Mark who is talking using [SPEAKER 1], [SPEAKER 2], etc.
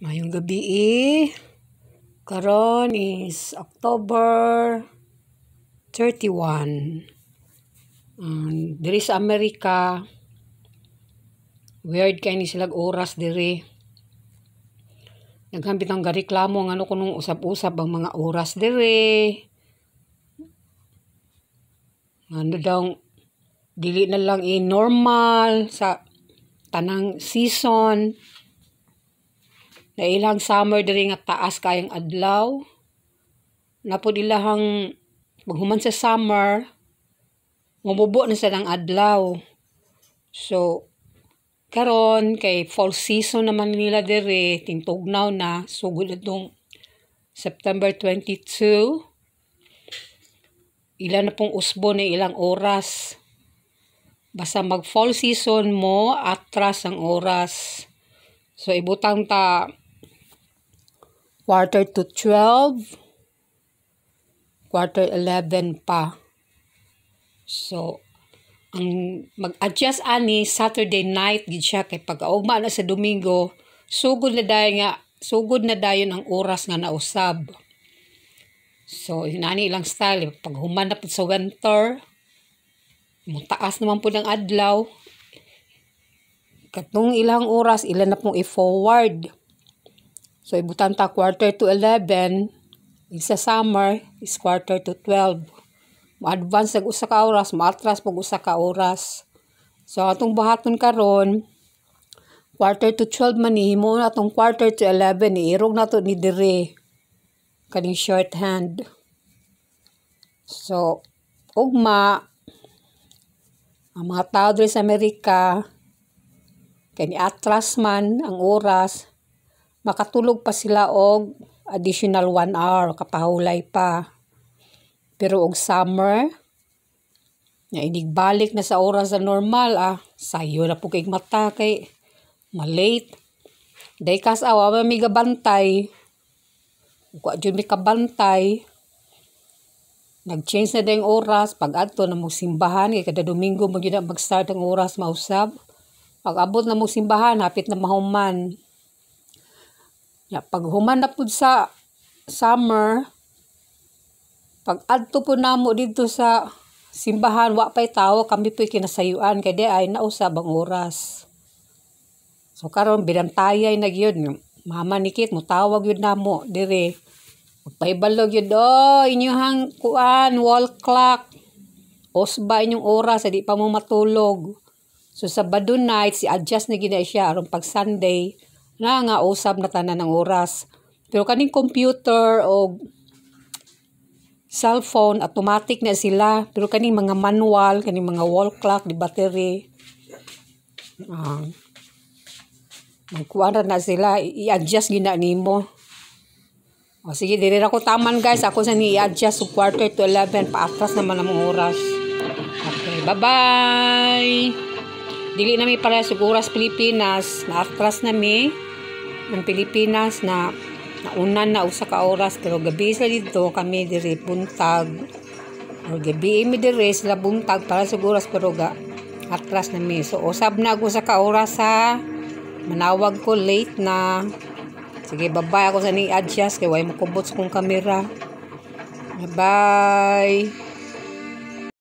[SPEAKER 1] Ngayong gabi karon is October 31. Diri sa Amerika, weird kay ni silag oras diri. Naghambit ang gareklamo ngano kunong usab-usab ang mga oras diri. Ano daw dili na lang normal sa tanang season. Na ilang summer diri nga taas kayang adlaw. Napod ilahang maghuman sa summer, mabubo na sa ng adlaw. So karon kay fall season naman nila diri, tingtugnaw na sugod itong September 22. Ilan na pong usbo na ilang oras. Basta mag fall season mo, atras ang oras. So ibutang ta quarter to 12, quarter 11 pa. So ang mag-adjust ani Saturday night gid siya kay pag-augma na sa Domingo, sugod na dayon ang oras nga nausab. So inani ilang style pag human na pud sa winter, mutaas naman pud ang adlaw. Katong ilang oras ilan na pong i-forward. So ibutan ta quarter to 11, sa summer is quarter to 12. Ma-advance sa usa ka oras, ma-atras pag usa ka oras. So atong buhaton karon quarter to 12 man ni himo na atong quarter to 11 iirog nato ni dire kaning shorthand. So ugma ang mga tao diri sa Amerika kay ni atras man ang oras, makatulog pa sila og additional 1 hour kapahulay pa. Pero og summer nga inigbalik na sa oras na normal, sayo na po kay mata kay malate. Day kas awa may gabantay. Wa jud mi kabantay. Nag-change na dayong oras pag adto na mo simbahan kay kada Domingo mo gyud mag-start ang oras mausab. Pag abot na mo simbahan, hapit na mahuman. Pag human na po sa summer, pag adto po namo dito sa simbahan, wa pa'y tao, kami po'y kinasayuan, kaya di ay nausab ang oras. So karon binantayay na gyud, mama nikit mo tawag yun namo, dire. Magpaibalog yun, inyong kuan, wall clock. Osba inyong oras, di pa mo matulog. So Sabado night, si-adjust na gina siya. Aron pag Sunday, nga usab na tanan ng oras. Pero kaning computer o cellphone, automatic na sila. Pero kaning mga manual, kaning mga wall clock, di battery. Magkuwara na sila, i-adjust gina nimo. O sige, dili ra ko taman guys. Ako sa ni i-adjust so quarter to 11. Paatras naman ang oras. Okay, bye-bye! Dili na mi para sa oras Pilipinas, naatras na mi ng Pilipinas na naunan na usa ka oras, pero gabi sila dito kami diri buntag. O gabi mi diri sila buntag para sa oras, pero atras na mi. So usab na ako sa ka oras ha. Manawag ko late na. Sige, bye-bye ako sa ni adjust kay way mo kubot sa kong kamera. Bye-bye.